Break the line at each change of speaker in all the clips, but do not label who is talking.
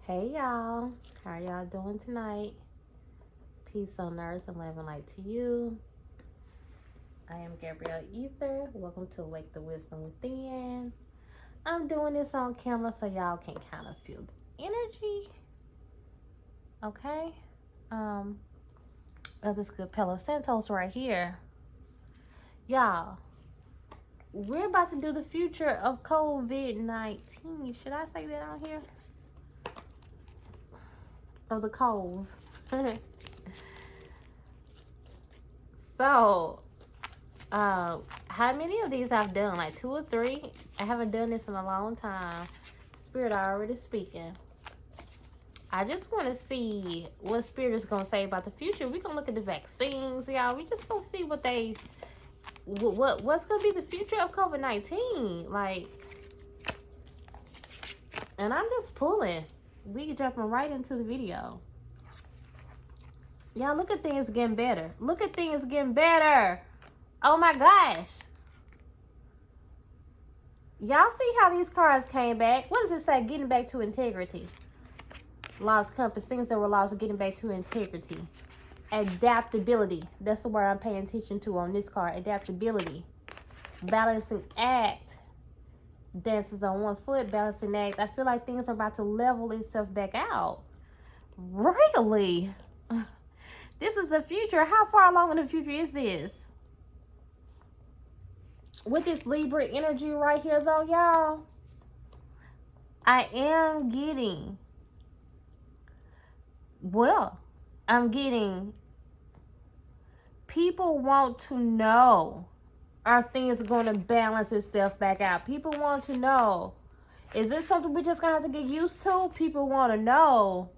Hey y'all, how y'all doing tonight? Peace on earth and love and light to you. I am GabrielleEther. Welcome to Awake the Wisdom Within. I'm doing this on camera so y'all can kind of feel the energy. Okay? Of this good Palo Santos right here. Y'all, we're about to do the future of COVID-19. Should I say that on here? Of the cove. So, how many of these I've done? Like 2 or 3? I haven't done this in a long time. Spirit already speaking. I just want to see what Spirit is going to say about the future. We're going to look at the vaccines, y'all. We just going to see what's going to be the future of COVID-19. Like, and I'm just pulling. We jumping right into the video. Y'all, look at things getting better. Look at things getting better. Oh my gosh. Y'all see how these cards came back? What does it say? Getting back to integrity. Lost compass. Things that were lost. Getting back to integrity. Adaptability. That's the word I'm paying attention to on this card. Adaptability. Balancing act. Dances on one foot. Balancing act. I feel like things are about to level itself back out. Really? This is the future. How far along in the future is this? With this Libra energy right here, though, y'all, I am getting, I'm getting people want to know, are things going to balance itself back out? People want to know, is this something we're just going to have to get used to? People want to know,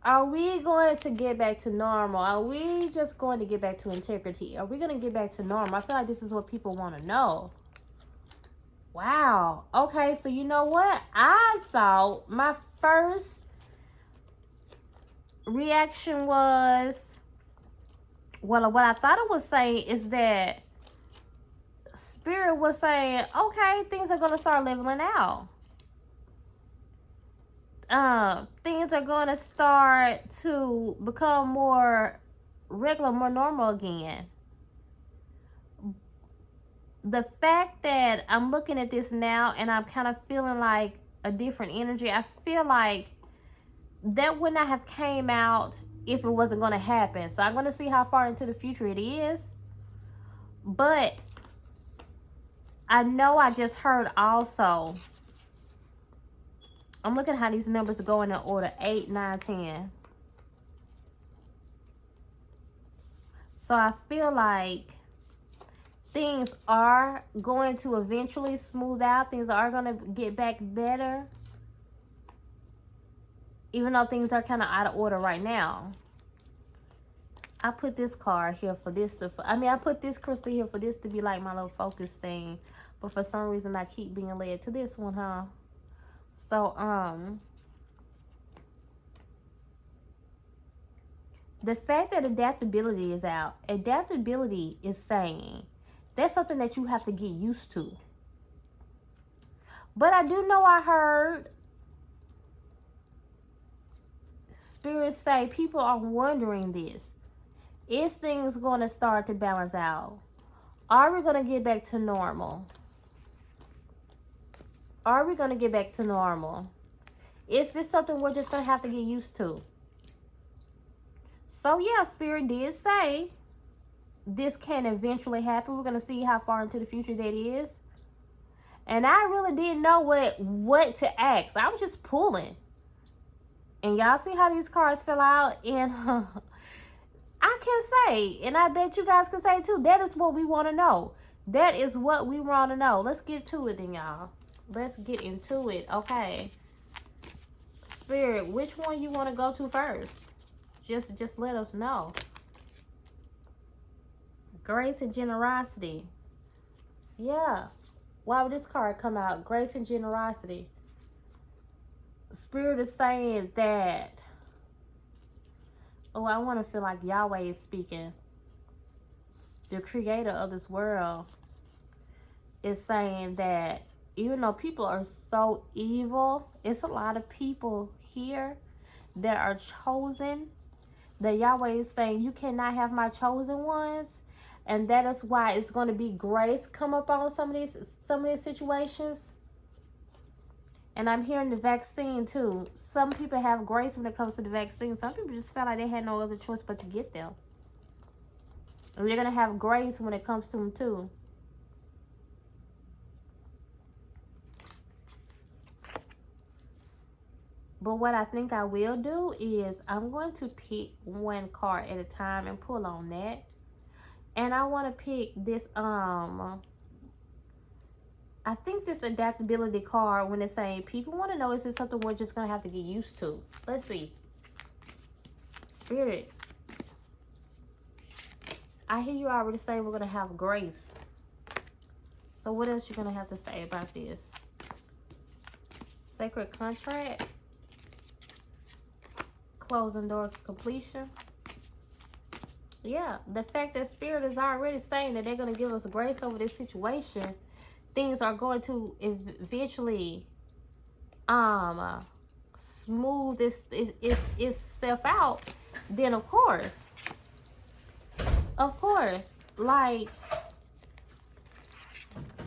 are we going to get back to normal? Are we just going to get back to integrity? Are we going to get back to normal? I feel like this is what people want to know. Wow. Okay, so you know what? I thought my first reaction was, well, what I thought it was saying is that Spirit was saying, okay, things are going to start leveling out. Things are going to start to become more regular, more normal again. The fact that I'm looking at this now and I'm kind of feeling like a different energy, I feel like that would not have came out if it wasn't going to happen. So I'm going to see how far into the future it is. But I know I just heard also, I'm looking at how these numbers go in order: 8, 9, 10. So I feel like things are going to eventually smooth out. Things are going to get back better. Even though things are kind of out of order right now. I put this card here for this to, I put this crystal here for this to be like my little focus thing. But for some reason, I keep being led to this one, huh? So, the fact that adaptability is out, adaptability is saying that's something that you have to get used to. But I do know I heard Spirit say people are wondering this. Is things going to start to balance out? Are we going to get back to normal? Are we going to get back to normal? Is this something we're just going to have to get used to? So yeah, Spirit did say this can eventually happen. We're going to see how far into the future that is. And I really didn't know what to ask. I was just pulling. And y'all see how these cards fell out? And I can say, and I bet you guys can say too, that is what we want to know. That is what we want to know. Let's get to it then, y'all. Let's get into it. Okay. Spirit, which one you want to go to first? Just let us know. Grace and generosity. Yeah. Why would this card come out? Grace and generosity. Spirit is saying that, oh, I want to feel like Yahweh is speaking. The creator of this world is saying that even though people are so evil, it's a lot of people here that are chosen, that Yahweh is saying, you cannot have my chosen ones. And that is why it's going to be grace come up on some of these situations. And I'm hearing the vaccine too. Some people have grace when it comes to the vaccine. Some people just felt like they had no other choice but to get them. And you're going to have grace when it comes to them too. But what I think I will do is I'm going to pick one card at a time and pull on that. And I want to pick this, I think this adaptability card, when it's saying people want to know, is this something we're just going to have to get used to? Let's see. Spirit. I hear you already saying we're going to have grace. So what else you going to have to say about this? Sacred contract. Closing door to completion. Yeah, the fact that Spirit is already saying that they're going to give us grace over this situation, things are going to eventually smooth itself out, then of course, like,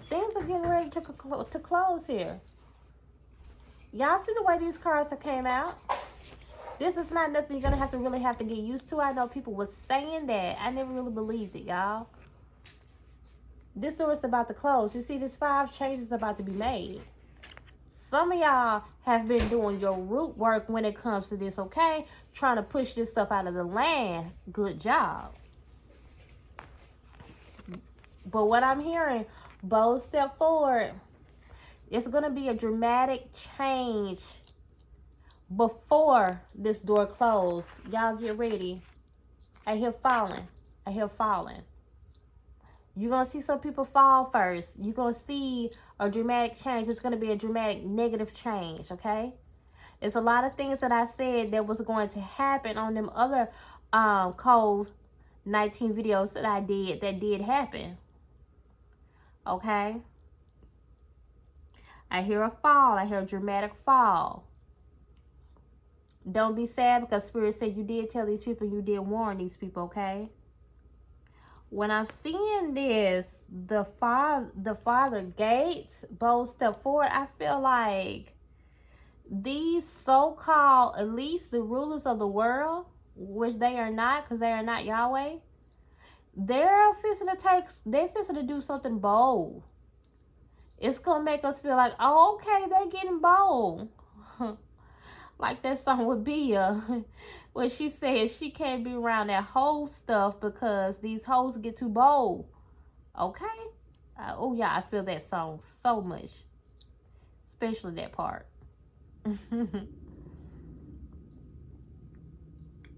things are getting ready to close here. Y'all see the way these cards have came out? This is not nothing you're going to really have to get used to. I know people were saying that. I never really believed it, y'all. This door is about to close. You see, this 5 changes about to be made. Some of y'all have been doing your root work when it comes to this, okay? Trying to push this stuff out of the land. Good job. But what I'm hearing, bold step forward. It's going to be a dramatic change before this door closed. Y'all get ready. I hear falling. I hear falling. You're going to see some people fall first. You're going to see a dramatic change. It's going to be a dramatic negative change, okay? It's a lot of things that I said that was going to happen on them other COVID-19 videos that I did that did happen. Okay? I hear a fall. I hear a dramatic fall. Don't be sad because Spirit said you did tell these people, you did warn these people, okay? When I'm seeing this, the Father Gates, bold step forward, I feel like these so-called, at least the rulers of the world, which they are not, because they are not Yahweh, they're fixing to do something bold. It's going to make us feel like, oh, okay, they're getting bold. Like that song with Bia, where she says she can't be around that whole stuff because these hoes get too bold. Okay? Oh, yeah, I feel that song so much. Especially that part.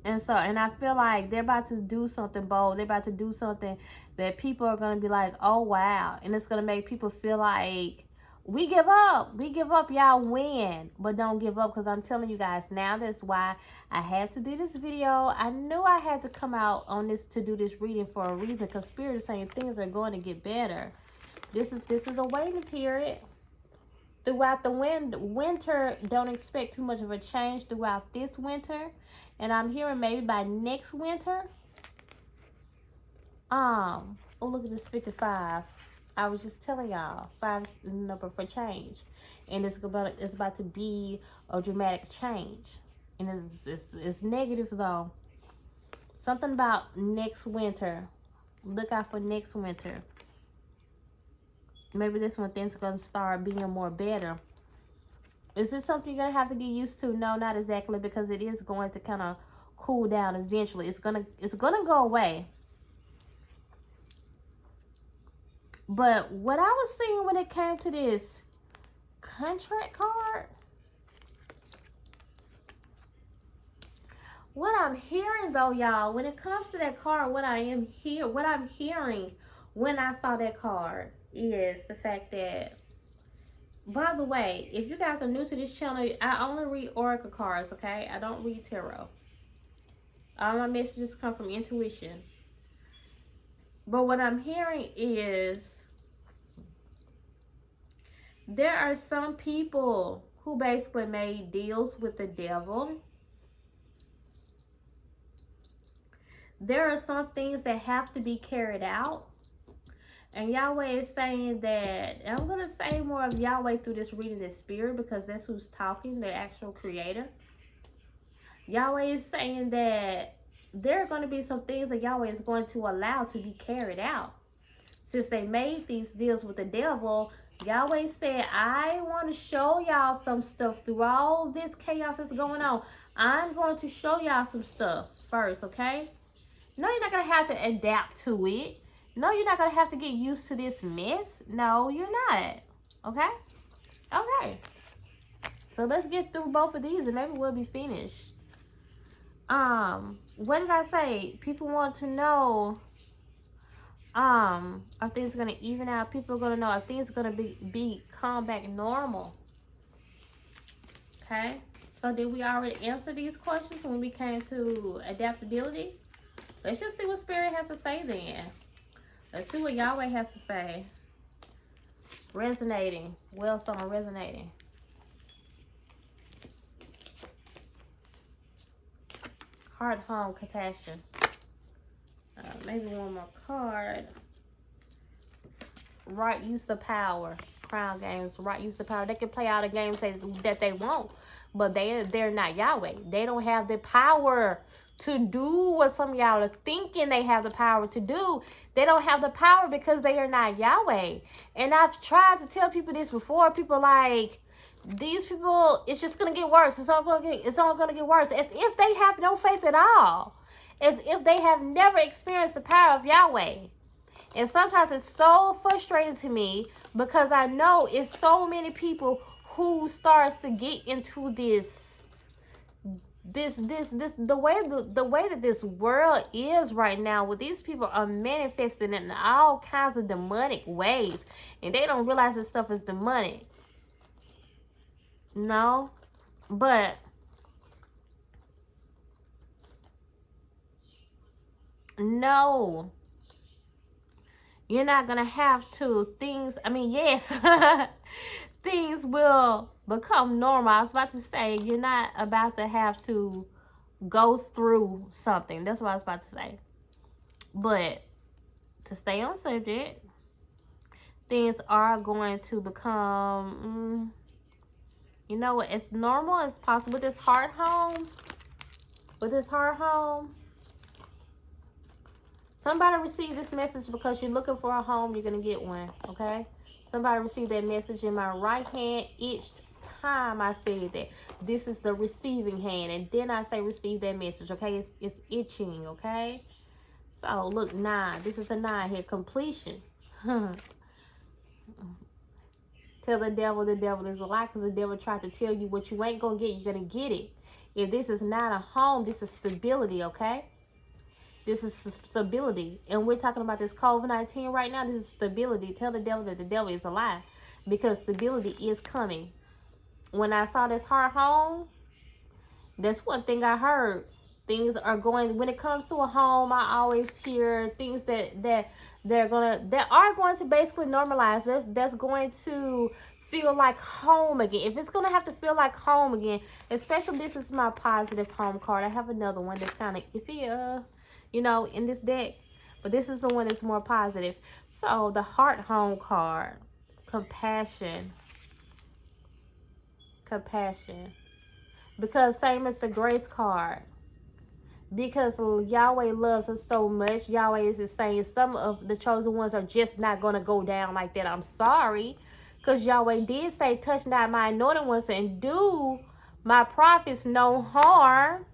And I feel like they're about to do something bold. They're about to do something that people are going to be like, oh, wow. And it's going to make people feel like, we give up. We give up. Y'all win. But don't give up, because I'm telling you guys now, that's why I had to do this video. I knew I had to come out on this to do this reading for a reason, because Spirit is saying things are going to get better. This is a waiting period. Throughout the winter, don't expect too much of a change throughout this winter. And I'm hearing maybe by next winter. Oh, look at this 55. I was just telling y'all, 5 is the number for change. And it's about to be a dramatic change. And it's negative though. Something about next winter. Look out for next winter. Maybe this one things are going to start being more better. Is this something you're going to have to get used to? No, not exactly, because it is going to kind of cool down eventually. It's gonna go away. But what I was seeing when it came to this contract card, what I'm hearing though, y'all, when it comes to that card, what I'm hearing when I saw that card is the fact that, by the way, if you guys are new to this channel, I only read oracle cards, okay? I don't read tarot. All my messages come from intuition. But what I'm hearing is There are some people who basically made deals with the devil. There are some things that have to be carried out. And Yahweh is saying that, and I'm going to say more of Yahweh through this reading the spirit, because that's who's talking, the actual creator. Yahweh is saying that there are going to be some things that Yahweh is going to allow to be carried out. Since they made these deals with the devil, Yahweh said, I want to show y'all some stuff through all this chaos that's going on. I'm going to show y'all some stuff first, okay? No, you're not going to have to adapt to it. No, you're not going to have to get used to this mess. No, you're not. Okay? Okay. So let's get through both of these and maybe we'll be finished. What did I say? People want to know, are things going to even out? People are going to know if things are going to come back normal. Okay? So did we already answer these questions when we came to adaptability? Let's just see what Spirit has to say then. Let's see what Yahweh has to say. Resonating. Well, someone resonating. Heart, home, compassion. Maybe one more card. Right use of power. Crown games. Right use of power. They can play all the games that they want, but they're not Yahweh. They don't have the power to do what some of y'all are thinking they have the power to do. They don't have the power because they are not Yahweh. And I've tried to tell people this before. People like, these people, it's just going to get worse. It's all going to get worse. As if they have no faith at all. As if they have never experienced the power of Yahweh. And sometimes it's so frustrating to me because I know it's so many people who starts to get into the way that this world is right now, where these people are manifesting in all kinds of demonic ways, and they don't realize this stuff is demonic. No, but no, you're not gonna have to. Yes, things will become normal. I was about to say, you're not about to have to go through something. That's what I was about to say. But to stay on subject, things are going to become, you know what, as normal as possible. With this heart home, somebody receive this message because you're looking for a home, you're going to get one, okay? Somebody received that message in my right hand each time I said that. This is the receiving hand, and then I say receive that message, okay? It's itching, okay? So, look, 9. This is a 9 here, completion. Tell the devil is a lie, because the devil tried to tell you what you ain't going to get, you're going to get it. If this is not a home, this is stability, okay? This is stability. And we're talking about this COVID-19 right now. This is stability. Tell the devil that the devil is a lie, because stability is coming. When I saw this heart home, that's one thing I heard. Things are going, when it comes to a home, I always hear things that are going to basically normalize. That's going to feel like home again. If it's going to have to feel like home again, especially this is my positive home card. I have another one that's kind of iffy, in this deck. But this is the one that's more positive. So the heart home card, compassion. Because same as the grace card. Because Yahweh loves us so much, Yahweh is saying some of the chosen ones are just not going to go down like that. I'm sorry. Because Yahweh did say, touch not my anointed ones and do my prophets no harm.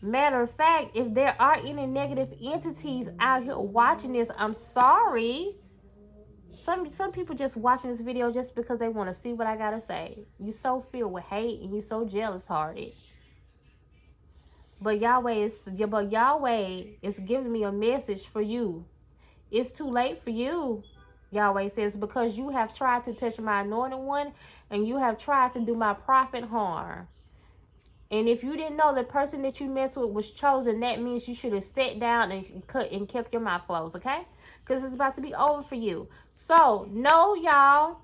Matter of fact, if there are any negative entities out here watching this, I'm sorry. Some people just watching this video just because they want to see what I got to say. You so filled with hate and you so jealous-hearted. But Yahweh is giving me a message for you. It's too late for you, Yahweh says, because you have tried to touch my anointed one and you have tried to do my prophet harm. And if you didn't know the person that you messed with was chosen, that means you should have sat down and kept your mouth closed, okay? Because it's about to be over for you. So, no, y'all.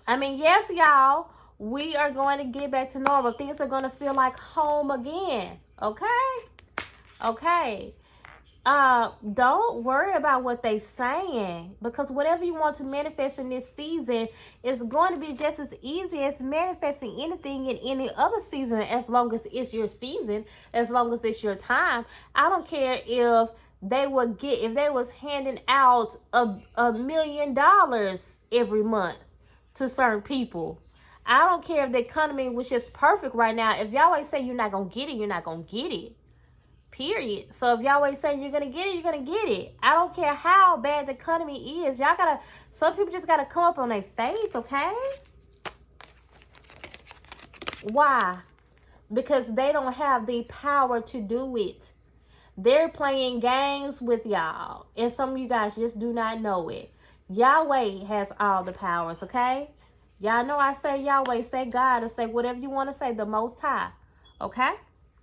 Yes, y'all. We are going to get back to normal. Things are going to feel like home again, okay? Okay. Don't worry about what they saying, because whatever you want to manifest in this season is going to be just as easy as manifesting anything in any other season, as long as it's your season, as long as it's your time. I don't care if they was handing out $1 million every month to certain people. I don't care if the economy was just perfect right now. If y'all always say you're not gonna get it, you're not gonna get it. Period. So if y'all always saying you're gonna get it, you're gonna get it. I don't care how bad the economy is. Some people just gotta come up on their faith, okay? Why? Because they don't have the power to do it. They're playing games with y'all. And some of you guys just do not know it. Yahweh has all the powers, okay? Y'all know I say Yahweh, say God, or say whatever you want to say, the Most High, okay?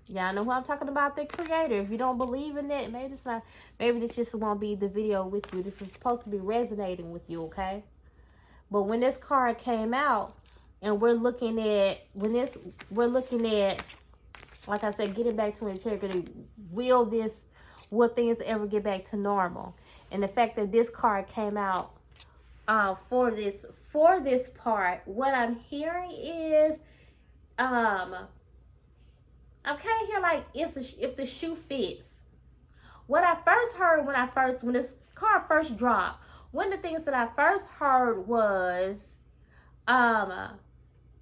Y'all know who I'm talking about, the Creator. If you don't believe in it, maybe this just won't be the video with you. This is supposed to be resonating with you, okay? But when this card came out, and we're looking at, like I said, getting back to integrity, will things ever get back to normal? And the fact that this card came out for this part, what I'm hearing is, I'm kind of here like if the shoe fits. What I first heard when this card first dropped, one of the things that I first heard was,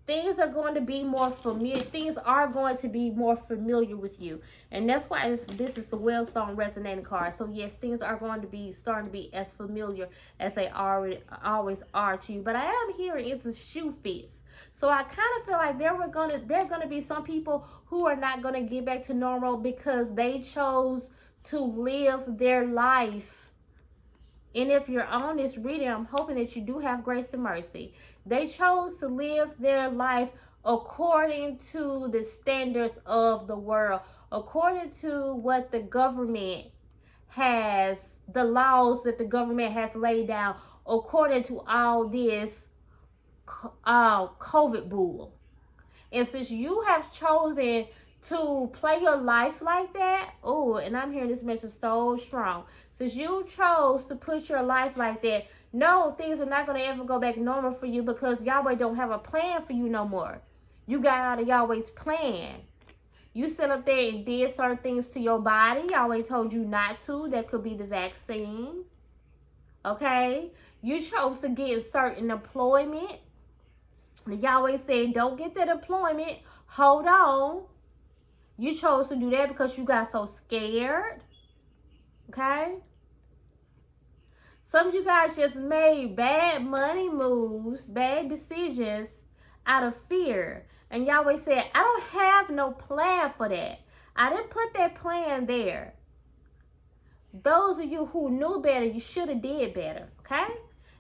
things are going to be more familiar. Things are going to be more familiar with you, and that's why this is the Wellstone resonating card. So yes, things are going to be starting to be as familiar as they always are to you. But I am hearing if the shoe fits. So I kind of feel like there are gonna be some people who are not gonna get back to normal because they chose to live their life. And if you're on this reading, I'm hoping that you do have grace and mercy. They chose to live their life according to the standards of the world, according to what the government has, the laws that the government has laid down, according to all this COVID bull. And since you have chosen to play your life like that, oh, and I'm hearing this message so strong. Since you chose to put your life like that, no, things are not going to ever go back normal for you, because Yahweh don't have a plan for you no more. You got out of Yahweh's plan. You sat up there and did certain things to your body. Yahweh told you not to. That could be the vaccine. Okay? You chose to get certain employment. Yahweh said, don't get that employment. Hold on. You chose to do that because you got so scared. Okay? Some of you guys just made bad money moves, bad decisions out of fear. And Yahweh said, I don't have no plan for that. I didn't put that plan there. Those of you who knew better, you should have did better. Okay?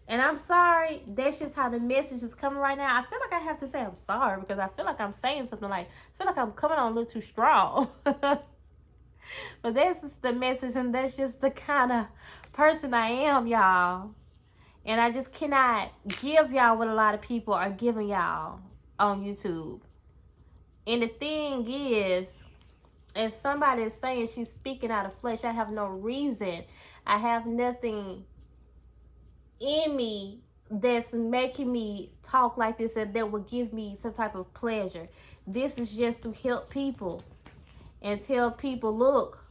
And I'm sorry, that's just how the message is coming right now. I feel like I have to say I'm sorry, because I feel like I'm saying something like, I feel like I'm coming on a little too strong. But this is the message, and that's just the kind of person I am, y'all. And I just cannot give y'all what a lot of people are giving y'all on YouTube. And the thing is, if somebody is saying she's speaking out of flesh, I have no reason. I have nothing in me that's making me talk like this and that will give me some type of pleasure. This is just to help people and tell people, look,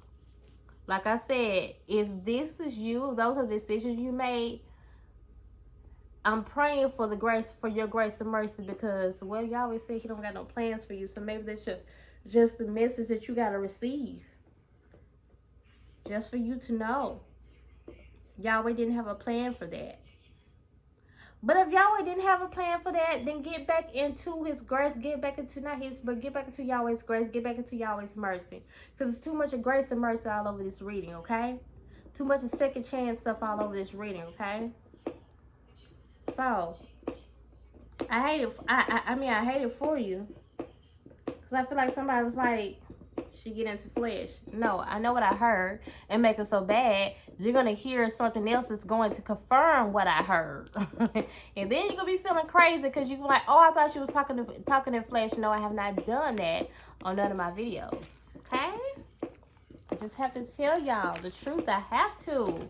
like I said, if this is you, those are decisions you made, I'm praying for the grace, for your grace and mercy, because, well, you always say He don't got no plans for you. So maybe that's just the message that you got to receive, just for you to know Yahweh didn't have a plan for that. But if Yahweh didn't have a plan for that, then get back into His grace. Get back into, not His, but get back into Yahweh's grace. Get back into Yahweh's mercy. Because it's too much of grace and mercy all over this reading, okay? Too much of second chance stuff all over this reading, okay? So, I hate it. I hate it for you. Because I feel like somebody was like, she get into flesh. No, I know what I heard and make it so bad. You're going to hear something else that's going to confirm what I heard. And then you're going to be feeling crazy because you're like, oh, I thought she was talking in flesh. No, I have not done that on none of my videos. Okay? I just have to tell y'all the truth. I have to.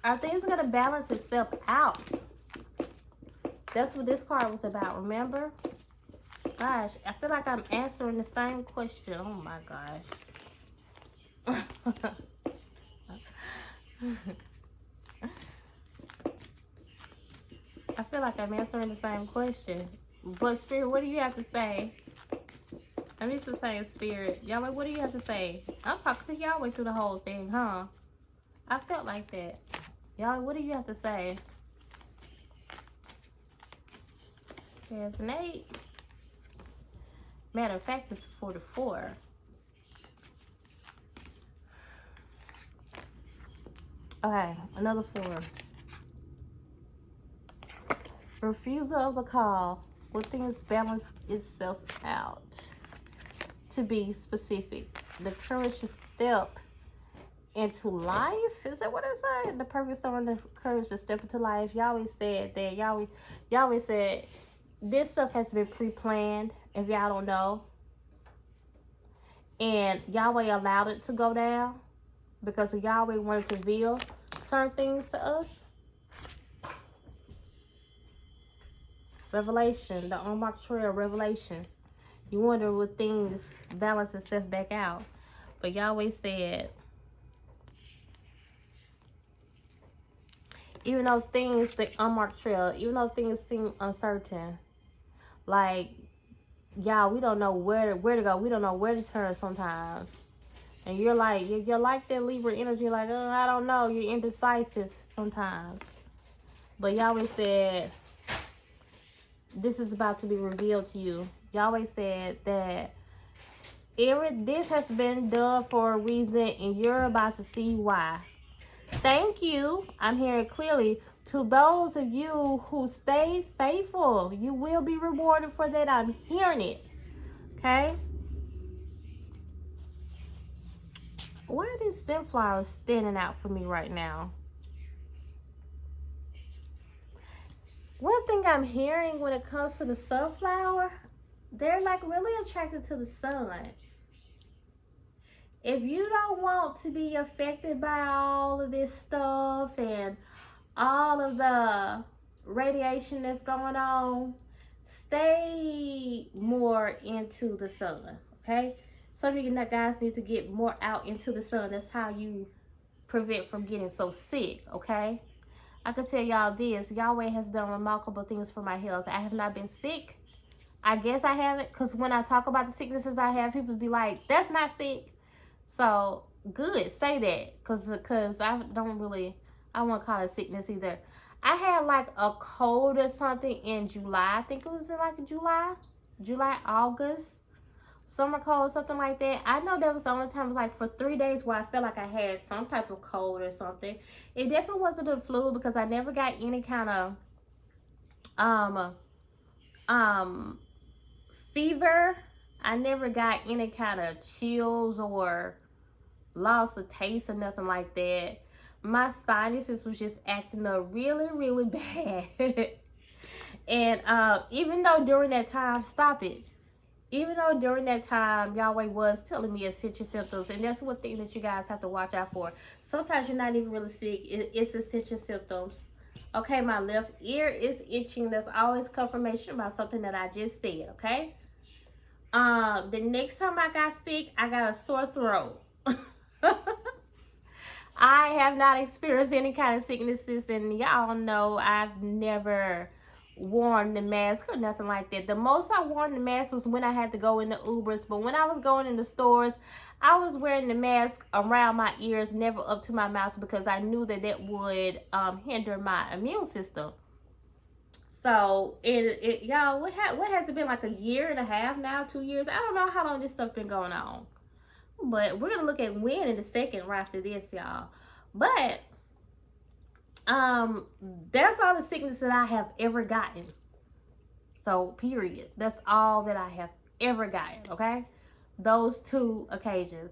Are things going to balance itself out? That's what this card was about, remember? Gosh, I feel like I'm answering the same question. Oh my gosh. I feel like I'm answering the same question. But Spirit, what do you have to say? I'm used to saying Spirit. Yahweh, what do you have to say? I'm talking to Yahweh through the whole thing, huh? I felt like that. Yahweh, what do you have to say? There's an 8. Matter of fact, it's 44. Okay, another 4. Refusal of the call. Will things balance itself out? To be specific, the courage to step into life. Is that what it said? The perfect storm, the courage to step into life. Yahweh said that. Yahweh said this stuff has been pre-planned. If y'all don't know, and Yahweh allowed it to go down because Yahweh wanted to reveal certain things to us. Revelation, the unmarked trail, revelation. You wonder will things balance itself back out. But Yahweh said, even though things, the unmarked trail, even though things seem uncertain, like, y'all, we don't know where to go. We don't know where to turn sometimes. And you're like that Libra energy, like, oh, I don't know. You're indecisive sometimes. But Yahweh said, this is about to be revealed to you. Yahweh said that this has been done for a reason, and you're about to see why. Thank you. I'm hearing clearly. To those of you who stay faithful, you will be rewarded for that. I'm hearing it. Okay? Why are these sunflowers standing out for me right now? One thing I'm hearing when it comes to the sunflower, they're like really attracted to the sun. If you don't want to be affected by all of this stuff and all of the radiation that's going on, stay more into the sun, okay? Some of you guys need to get more out into the sun. That's how you prevent from getting so sick, okay? I can tell y'all this. Yahweh has done remarkable things for my health. I have not been sick. I guess I haven't, because when I talk about the sicknesses I have, people be like, that's not sick. So, good. Say that, because I won't call it sickness either. I had like a cold or something in July. I think it was in like July, August. Summer cold, something like that. I know there was the only time, like for 3 days where I felt like I had some type of cold or something. It definitely wasn't the flu because I never got any kind of fever. I never got any kind of chills or loss of taste or nothing like that. My sinuses was just acting up really, really bad. And even though during that time, stop it. Even though during that time, Yahweh was telling me essential symptoms, and that's one thing that you guys have to watch out for. Sometimes you're not even really sick. It's essential symptoms. Okay, my left ear is itching. That's always confirmation about something that I just said, okay? The next time I got sick, I got a sore throat. I have not experienced any kind of sicknesses, and y'all know I've never worn the mask or nothing like that. The most I wore the mask was when I had to go in the Ubers, but when I was going in the stores, I was wearing the mask around my ears, never up to my mouth, because I knew that that would hinder my immune system. So y'all, what has it been, like a year and a half now, 2 years? I don't know how long this stuff been going on, but we're gonna look at when in a second right after this, y'all. But that's all the sickness that I have ever gotten. So, period. That's all that I have ever gotten, okay? Those 2 occasions.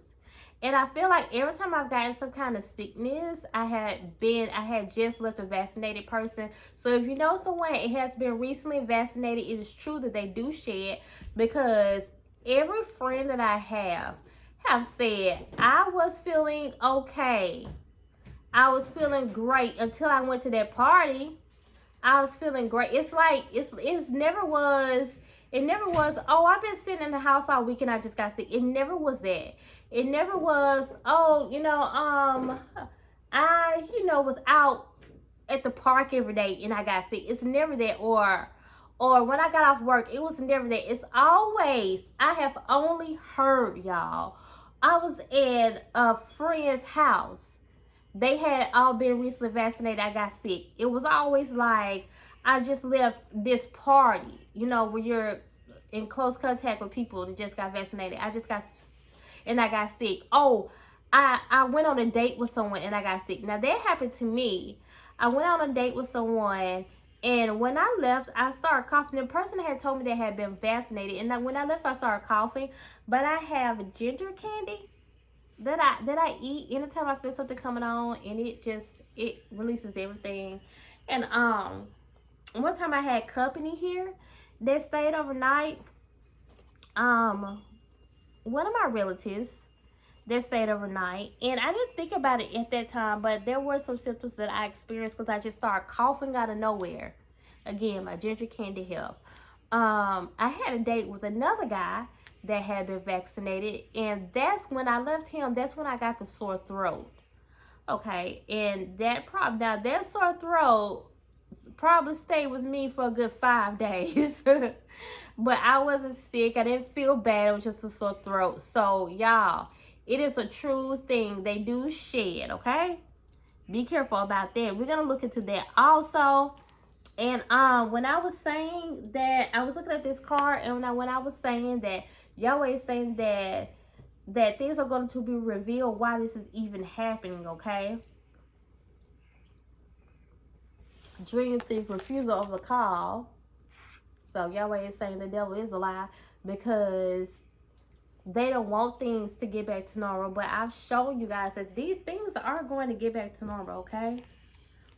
And I feel like every time I've gotten some kind of sickness, I had just left a vaccinated person. So if you know someone it has been recently vaccinated, it is true that they do shed, because every friend that I have said, I was feeling okay. I was feeling great until I went to that party. I was feeling great. It's like it never was, oh, I've been sitting in the house all week and I just got sick. It never was that. It never was, oh, I was out at the park every day and I got sick. It's never that. Or when I got off work, it was never that. It's always, I have only heard, y'all, I was at a friend's house. They had all been recently vaccinated. I got sick. It was always like, I just left this party, where you're in close contact with people that just got vaccinated. I got sick. Oh, I went on a date with someone and I got sick. Now, that happened to me. I went on a date with someone, and when I left, I started coughing. The person had told me they had been vaccinated, and when I left, I started coughing. But I have ginger candy that I eat anytime I feel something coming on, and it releases everything. And one time I had company here that stayed overnight. One of my relatives that stayed overnight, and I didn't think about it at that time, but there were some symptoms that I experienced because I just started coughing out of nowhere. Again, my ginger candy helped. I had a date with another guy that had been vaccinated, and that's when I left him. That's when I got the sore throat. Okay, and that sore throat probably stayed with me for a good 5 days. But I wasn't sick. I didn't feel bad. It was just a sore throat. So y'all, it is a true thing. They do shed, okay? Be careful about that. We're gonna look into that also. And when I was saying that, I was looking at this card, and when I was saying that Yahweh is saying that things are going to be revealed why this is even happening, okay? Dream thief, refusal of the call. So Yahweh is saying the devil is a lie, because they don't want things to get back to normal. But I've shown you guys that these things are going to get back to normal, okay?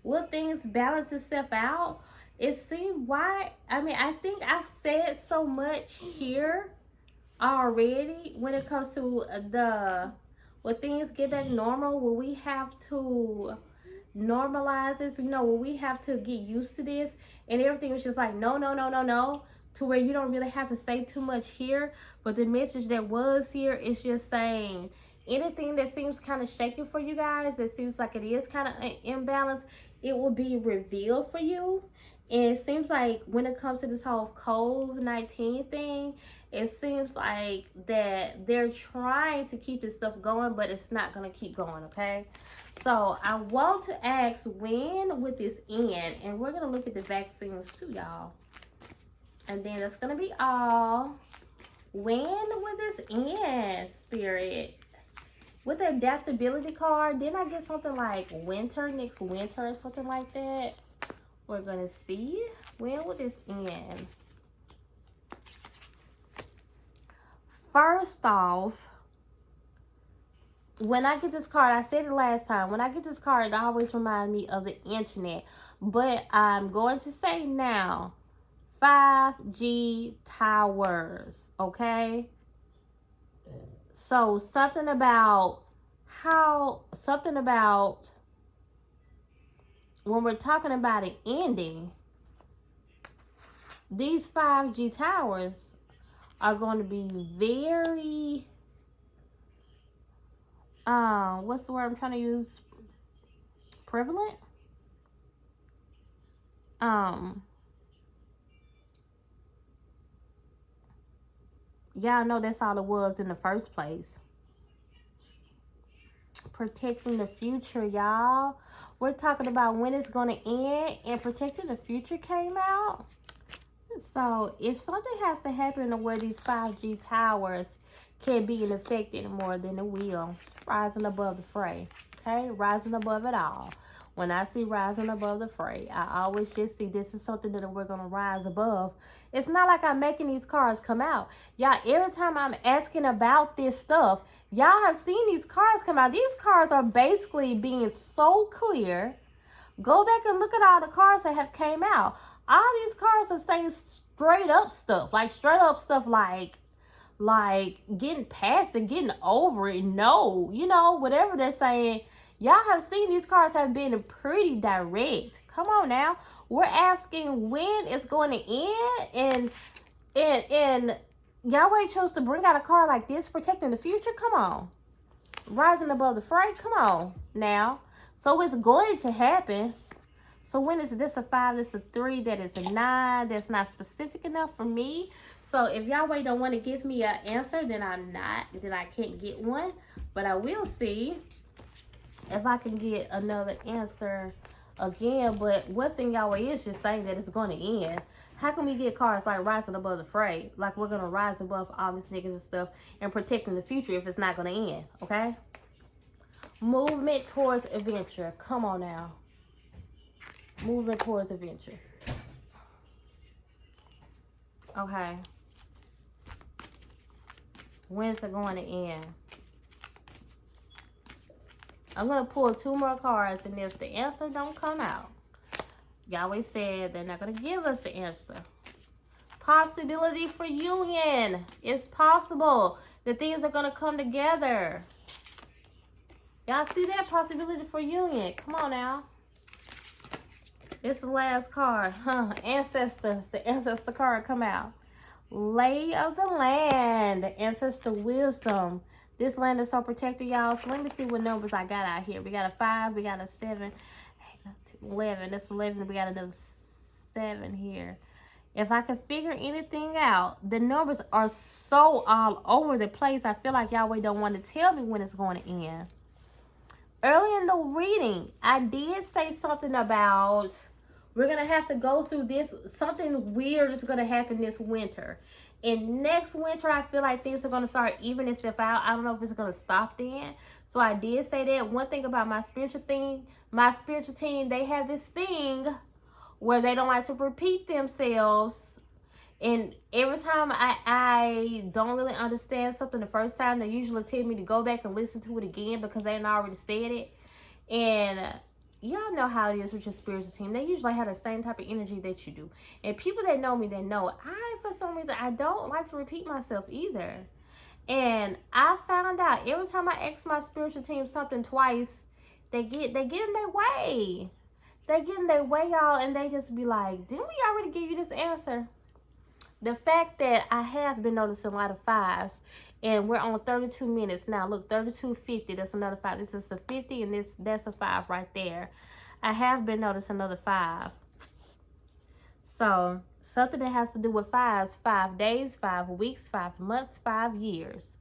Will things balance itself out? It seems I think I've said so much here already when it comes to when things get back normal. Will we have to normalize this? Will we have to get used to this? And everything was just like, no, to where you don't really have to say too much here. But the message that was here is just saying, anything that seems kind of shaky for you guys, that seems like it is kind of an imbalance, it will be revealed for you. And it seems like when it comes to this whole COVID-19 thing, it seems like that they're trying to keep this stuff going, but it's not going to keep going, okay? So I want to ask, when would this end? And we're going to look at the vaccines too, y'all. And then that's going to be all. When would this end, Spirit? With the adaptability card, didn't I get something like winter, next winter, or something like that? We're going to see. When will this end? First off, when I get this card, I said it last time, when I get this card, it always reminds me of the internet. But I'm going to say now, 5G towers, okay? So something about when we're talking about it ending, these 5G towers are going to be very, what's the word I'm trying to use? Prevalent? Y'all know that's all it was in the first place. Protecting the future, y'all. We're talking about when it's going to end, and protecting the future came out. So if something has to happen to where these 5G towers can be in effect anymore, then it will. Rising above the fray, okay? Rising above it all. When I see rising above the fray, I always just see this is something that we're going to rise above. It's not like I'm making these cards come out. Y'all, every time I'm asking about this stuff, y'all have seen these cards come out. These cards are basically being so clear. Go back and look at all the cards that have came out. All these cards are saying straight up stuff. Like straight up stuff like getting past it, getting over it. No, you know, whatever they're saying. Y'all have seen these cards have been pretty direct. Come on now. We're asking when it's going to end. And Yahweh chose to bring out a card like this, protecting the future. Come on. Rising above the fray. Come on now. So it's going to happen. So when is this a 5? This a 3. That is a 9. That's not specific enough for me. So if Yahweh don't want to give me an answer, then I can't get one. But I will see if I can get another answer again. But one thing Yahweh is just saying that it's going to end. How can we get cards like rising above the fray? Like we're going to rise above all this negative stuff and protecting the future if it's not going to end. Okay? Movement towards adventure. Come on now. Movement towards adventure. Okay. When's it going to end? I'm going to pull 2 more cards, and if the answer don't come out, Yahweh said they're not going to give us the answer. Possibility for union. It's possible that things are going to come together. Y'all see that? Possibility for union. Come on now. It's the last card. Ancestors. The ancestor card come out. Lay of the land. Ancestor wisdom. This land is so protected, y'all. So let me see what numbers I got out here. We got a 5. We got a 7. 11. That's 11. We got another 7 here. If I can figure anything out, the numbers are so all over the place. I feel like Yahweh don't want to tell me when it's going to end. Early in the reading, I did say something about we're going to have to go through this. Something weird is going to happen this winter. And next winter, I feel like things are going to start evening itself out. I don't know if it's going to stop then. So I did say that. One thing about my spiritual team, they have this thing where they don't like to repeat themselves. And every time I don't really understand something the first time, they usually tell me to go back and listen to it again because they already said it. And y'all know how it is with your spiritual team. They usually have the same type of energy that you do. And people that know me, they know for some reason, I don't like to repeat myself either. And I found out every time I ask my spiritual team something twice, they get in their way. They get in their way, y'all, and they just be like, didn't we already give you this answer? The fact that I have been noticing a lot of 5s, and we're on 32 minutes now. Look, 32.50. That's another 5. This is a 50, and that's a 5 right there. I have been noticing another 5. So something that has to do with 5s. 5 days, 5 weeks, 5 months, 5 years.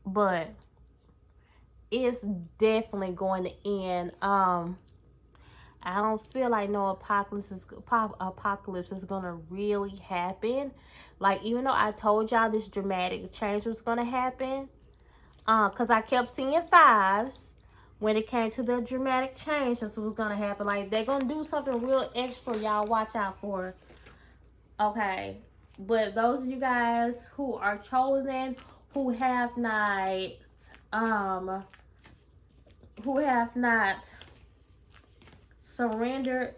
But it's definitely going to end. I don't feel like no apocalypse is gonna really happen. Like, even though I told y'all this dramatic change was gonna happen, because I kept seeing 5s when it came to the dramatic change. This was gonna happen. Like, they're gonna do something real extra, y'all. Watch out for. Okay, but those of you guys who are chosen, who have not surrendered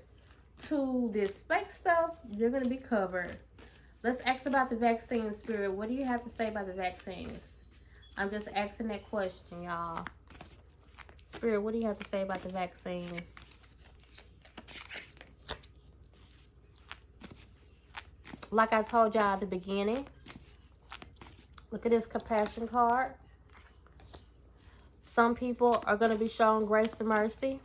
to this fake stuff, you're going to be covered. Let's ask about the vaccine, Spirit. What do you have to say about the vaccines? I'm just asking that question, y'all. Spirit, what do you have to say about the vaccines? Like I told y'all at the beginning, look at this compassion card. Some people are going to be shown grace and mercy.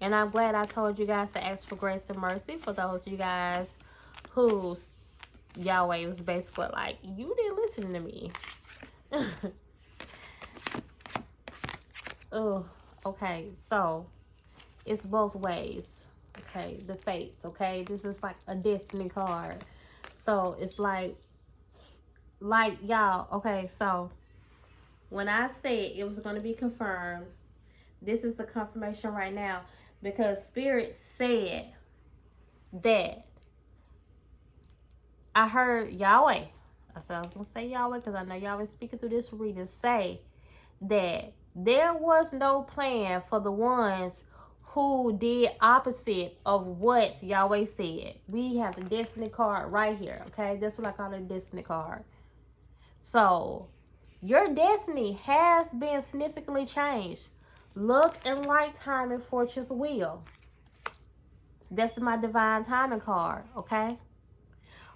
And I'm glad I told you guys to ask for grace and mercy for those of you guys whose Yahweh was basically like, you didn't listen to me. Oh, okay. So, it's both ways. Okay, the fates, okay? This is like a destiny card. So, it's like y'all, okay, so when I said it was going to be confirmed This is the confirmation right now, because Spirit said that I heard Yahweh. I said I was going to say Yahweh because I know Yahweh speaking through this reading. Say that there was no plan for the ones who did opposite of what Yahweh said. We have the destiny card right here. Okay, that's what I call a destiny card. So your destiny has been significantly changed. Look in right time and fortune's will. That's my divine timing card. Okay.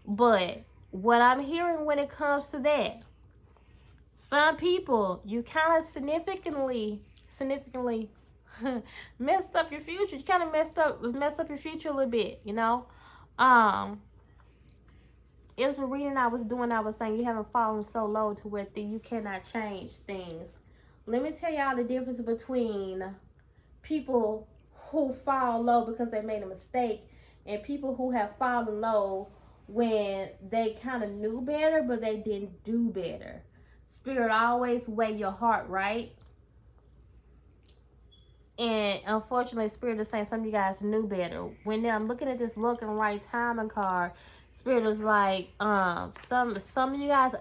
But what I'm hearing when it comes to that, some people, you kind of significantly messed up your future. You kind of messed up your future a little bit, you know. It was a reading I was doing. I was saying you haven't fallen so low to where you cannot change things. Let me tell y'all the difference between people who fall low because they made a mistake and people who have fallen low when they kind of knew better but they didn't do better. Spirit always weigh your heart, right? And unfortunately, Spirit is saying some of you guys knew better. When I'm looking at this look and right timing card, Spirit is like, some of you guys,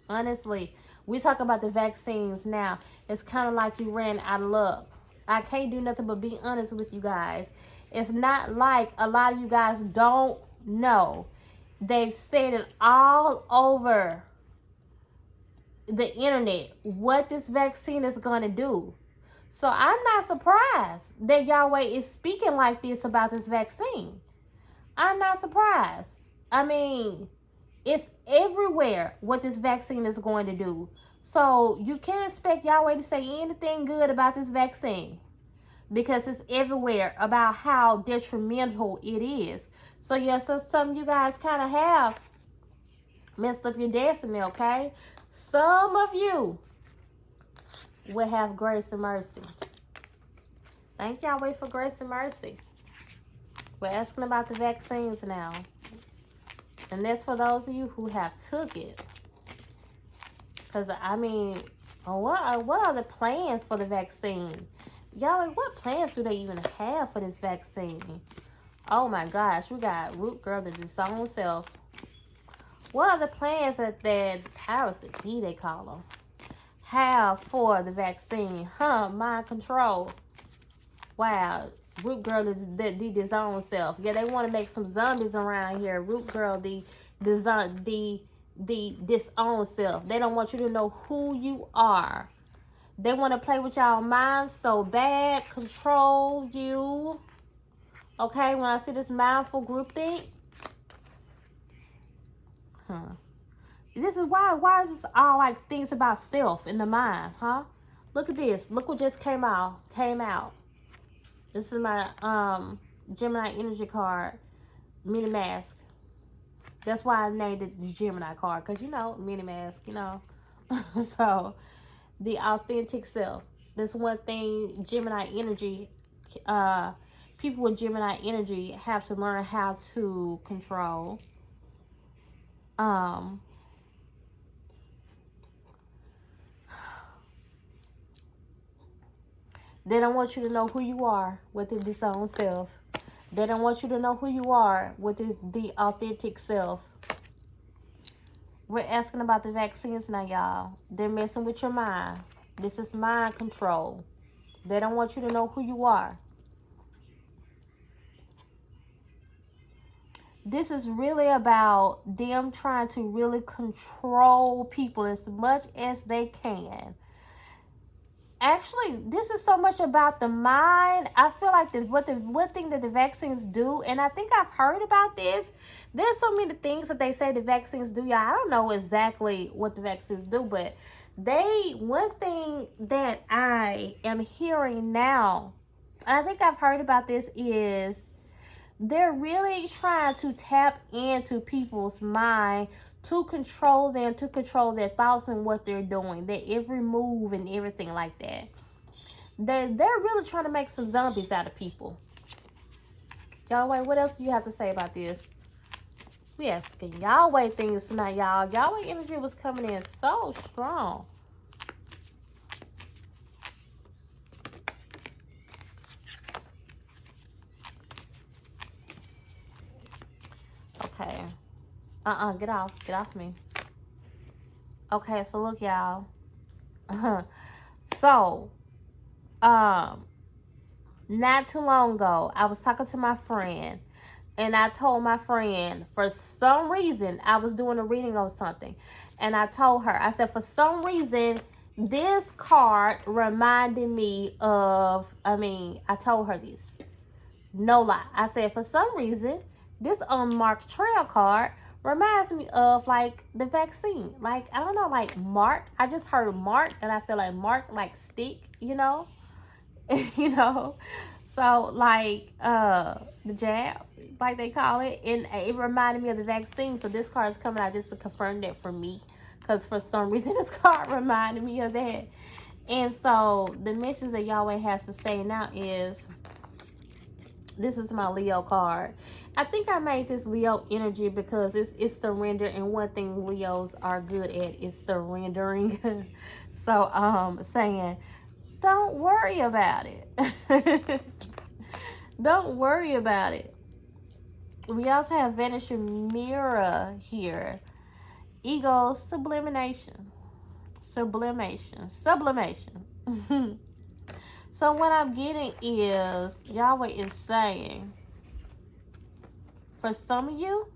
honestly, we talk about the vaccines now. It's kind of like you ran out of luck. I can't do nothing but be honest with you guys. It's not like a lot of you guys don't know. They've said it all over the internet what this vaccine is going to do. So I'm not surprised that Yahweh is speaking like this about this vaccine. I'm not surprised. I mean, it's everywhere what this vaccine is going to do. So you can't expect Yahweh to say anything good about this vaccine, because it's everywhere about how detrimental it is. So yes, so some of you guys kind of have messed up your destiny, okay? Some of you will have grace and mercy. Thank Yahweh for grace and mercy. We're asking about the vaccines now. And that's for those of you who have took it. Because, I mean, what are the plans for the vaccine? Yahweh, what plans do they even have for this vaccine? Oh my gosh, we got Root Girl, the disowned self. What are the plans that the powers that be, they call them, have for the vaccine? Mind control. Wow. Root Girl is the disowned self. Yeah, they want to make some zombies around here. Root Girl, the disowned self. They don't want you to know who you are. They want to play with y'all minds so bad, control you. Okay, when I see this mindful group thing, this is why is this all like things about self in the mind, huh? Look at this. Look what just came out. This is my Gemini energy card, mini mask. That's why I named it the Gemini card, because you know, mini mask, you know. So the authentic self. That's one thing Gemini energy, people with Gemini energy have to learn how to control. They don't want you to know who you are within this own self. They don't want you to know who you are within the authentic self. We're asking about the vaccines now, y'all. They're messing with your mind. This is mind control. They don't want you to know who you are. This is really about them trying to really control people as much as they can. Actually, this is so much about the mind. I feel like one thing that the vaccines do, and I think I've heard about this. There's so many things that they say the vaccines do. Yeah, I don't know exactly what the vaccines do, but one thing that I am hearing now, and I think I've heard about this, is they're really trying to tap into people's mind to control them, to control their thoughts and what they're doing, their every move and everything like that. They're really trying to make some zombies out of people. Yahweh, what else do you have to say about this? We asking Yahweh things tonight, y'all. Yahweh energy was coming in so strong. Okay. Get off. Get off me. Okay, so look, y'all. So, not too long ago, I was talking to my friend, and I told my friend, for some reason, I was doing a reading on something, and I told her, I said, for some reason, this card reminded me of, I told her this. No lie. I said, for some reason, this unmarked trail card reminds me of, like, the vaccine. Like, I don't know, like, mark. I just heard mark, and I feel like mark, like, stick, you know? You know? So, like, the jab, like they call it, and it reminded me of the vaccine. So this card is coming out just to confirm that for me, because for some reason this card reminded me of that. And so the message that Yahweh has to say now is, this is my Leo card. I think I made this Leo energy because it's surrender, and one thing Leos are good at is surrendering. So saying, don't worry about it. Don't worry about it. We also have vanishing mirror here. Ego sublimation. Sublimation. So what I'm getting is, Yahweh is saying, for some of you,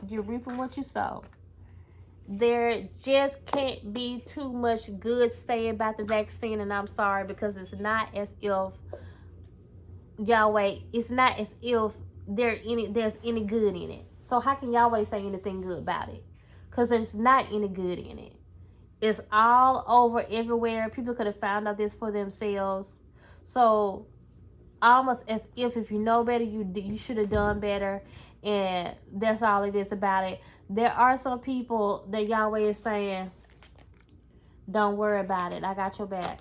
you're reaping what you sow. There just can't be too much good saying about the vaccine, and I'm sorry, because it's not as if, Yahweh, it's not as if there's any good in it. So how can Yahweh say anything good about it? Because there's not any good in it. It's all over everywhere. People could have found out this for themselves. So almost as if you know better, you should have done better, and that's all it is about it. There are some people that Yahweh is saying, don't worry about it. I got your back.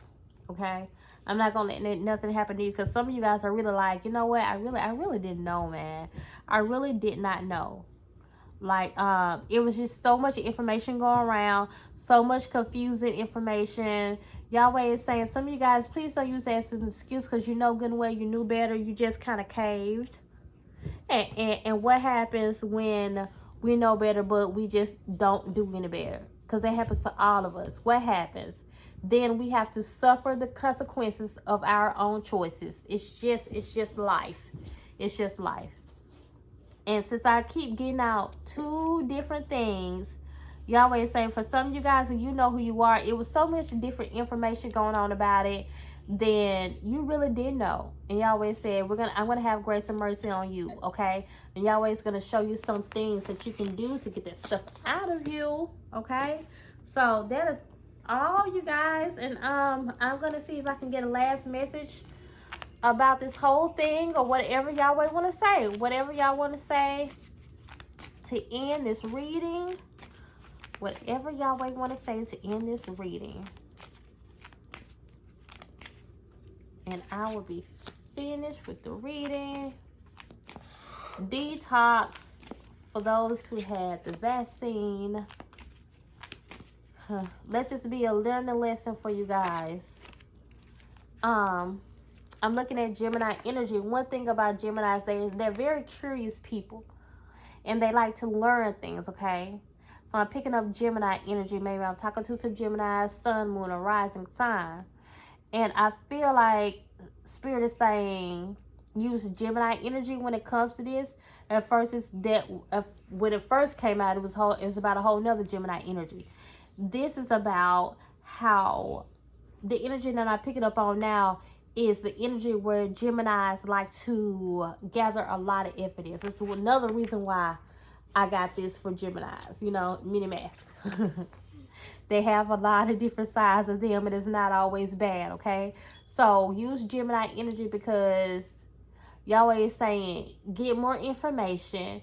Okay? I'm not gonna let nothing happen to you, because some of you guys are really like, you know what? I really didn't know, man. I really did not know. Like, it was just so much information going around, so much confusing information. Yahweh is saying, some of you guys, please don't use that as an excuse, because you know good and well you knew better. You just kind of caved. And what happens when we know better, but we just don't do any better? Because that happens to all of us. What happens? Then we have to suffer the consequences of our own choices. It's just life. It's just life. And since I keep getting out two different things, Yahweh is saying, for some of you guys, and you know who you are, it was so much different information going on about it than you really did know. And Yahweh said, I'm gonna have grace and mercy on you, okay? And Yahweh is gonna show you some things that you can do to get that stuff out of you, okay? So that is all, you guys. And I'm gonna see if I can get a last message about this whole thing, or whatever Yahweh want to say. Whatever y'all want to say to end this reading. Whatever Yahweh want to say to end this reading. And I will be finished with the reading. Detox for those who had the vaccine. Let this be a learning lesson for you guys. I'm looking at Gemini energy. One thing about Geminis, they're very curious people, and they like to learn things, okay? So I'm picking up Gemini energy. Maybe I'm talking to some Gemini, sun, moon, or rising sign. And I feel like Spirit is saying, use Gemini energy when it comes to this. At first, it's that when it first came out, it was about a whole nother Gemini energy. This is about how the energy that I'm picking up on now is the energy where Geminis like to gather a lot of evidence. It's another reason why I got this for Geminis, you know, mini mask. They have a lot of different sides of them, and it's not always bad, okay? So use Gemini energy, because Yahweh is saying, get more information,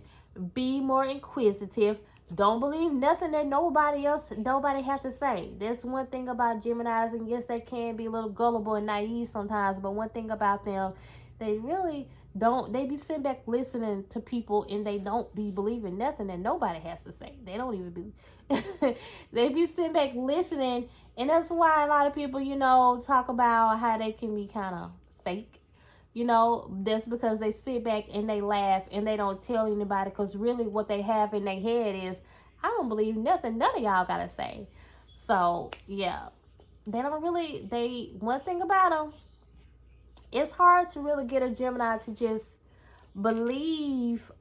be more inquisitive. Don't believe nothing that nobody have to say. That's one thing about Geminis, and yes, they can be a little gullible and naive sometimes, but one thing about them, they really don't, they be sitting back listening to people, and they don't be believing nothing that nobody has to say. They don't even be, they be sitting back listening, and that's why a lot of people, you know, talk about how they can be kind of fake. You know, that's because they sit back and they laugh and they don't tell anybody, because really what they have in their head is, I don't believe nothing none of y'all gotta say. So yeah, they don't really, one thing about them, it's hard to really get a Gemini to just believe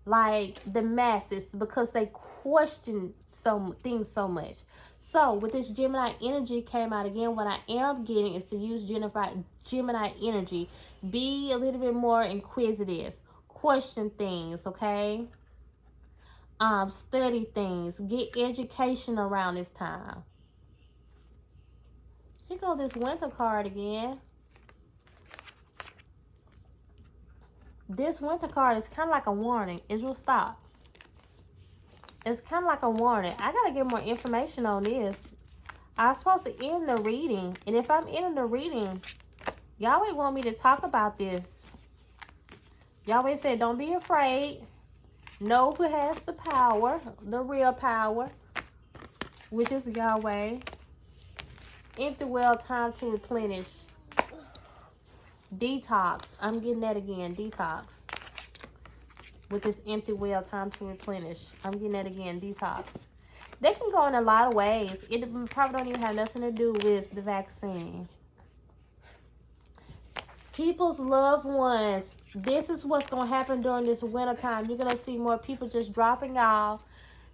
like the masses, because they question some things so much. So with this Gemini energy came out again, what I am getting is to use Gemini energy. Be a little bit more inquisitive, question things, okay? Study things, get education around this time. Here go this winter card again. This winter card is kind of like a warning. Israel, stop. It's kind of like a warning. I got to get more information on this. I was supposed to end the reading. And if I'm ending the reading, Yahweh want me to talk about this. Yahweh said, don't be afraid. Know who has the power, the real power, which is Yahweh. Empty well, time to replenish. Detox. I'm getting that again. Detox. With this empty well, time to replenish. I'm getting that again. Detox. They can go in a lot of ways. It probably don't even have nothing to do with the vaccine. People's loved ones. This is what's going to happen during this winter time. You're going to see more people just dropping off.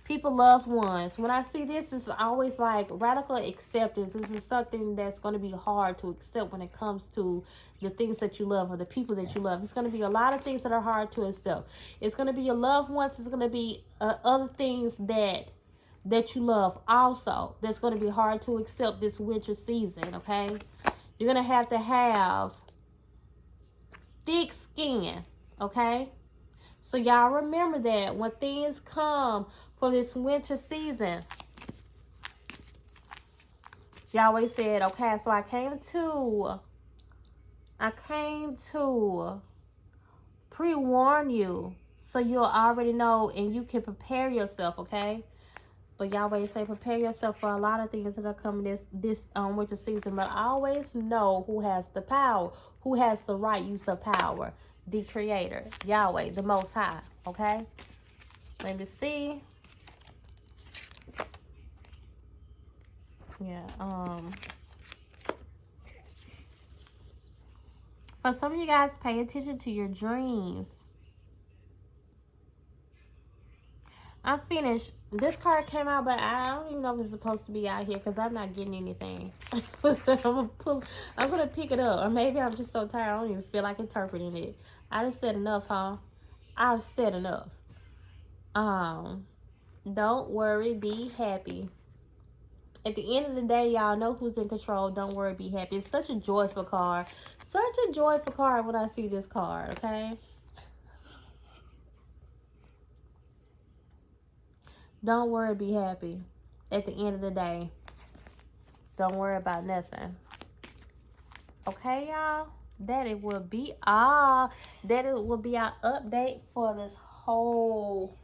People, loved ones. When I see this, it's always like radical acceptance. This is something that's going to be hard to accept when it comes to the things that you love or the people that you love. It's going to be a lot of things that are hard to accept. It's going to be your loved ones. It's going to be other things that you love also. That's going to be hard to accept this winter season, okay? You're going to have thick skin, okay? So y'all remember that when things come for this winter season, Yahweh said, okay, so I came to pre-warn you so you'll already know and you can prepare yourself, okay? But Yahweh say prepare yourself for a lot of things that are coming this winter season. But always know who has the power, who has the right use of power. The Creator, Yahweh, the Most High, okay? Let me see. Yeah, for some of you guys, pay attention to your dreams. I'm finished. This card came out, but I don't even know if it's supposed to be out here because I'm not getting anything. I'm gonna pick it up, or maybe I'm just so tired I don't even feel like interpreting it. I just said enough, huh? I've said enough. Don't worry, be happy. At the end of the day, y'all know who's in control. Don't worry, be happy. It's such a joyful card. Such a joyful card when I see this card, okay? Don't worry, be happy. At the end of the day, don't worry about nothing. Okay, y'all? That it will be all. That it will be our update for this whole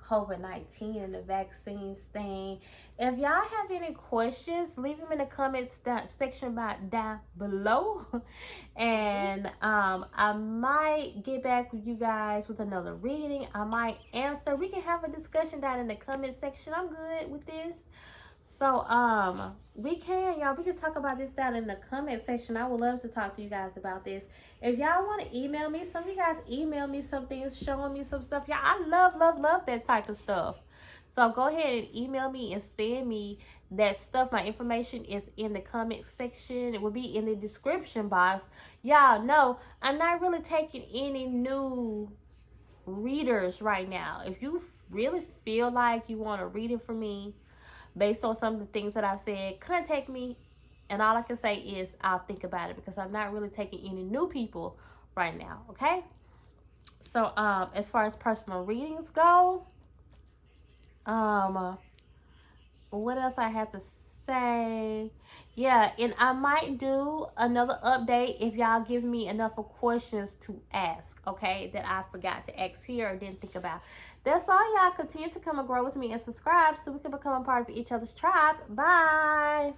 COVID-19 and the vaccines thing. If y'all have any questions, leave them in the comments section down below. And I might get back with you guys with another reading. I might answer. We can have a discussion down in the comment section. I'm good with this. So we can talk about this down in the comment section. I would love to talk to you guys about this. If y'all want to email me, some of you guys email me some things, showing me some stuff. Yeah, I love that type of stuff. So go ahead and email me and send me that stuff. My information is in the comment section. It will be in the description box. Y'all know I'm not really taking any new readers right now. If you really feel like you want a reading from me based on some of the things that I've said, contact me. And all I can say is I'll think about it, because I'm not really taking any new people right now, okay? So as far as personal readings go, what else I have to say? Yeah, and I might do another update if y'all give me enough of questions to ask, okay, that I forgot to ask here or didn't think about. That's all, y'all. Continue to come and grow with me and subscribe so we can become a part of each other's tribe. Bye.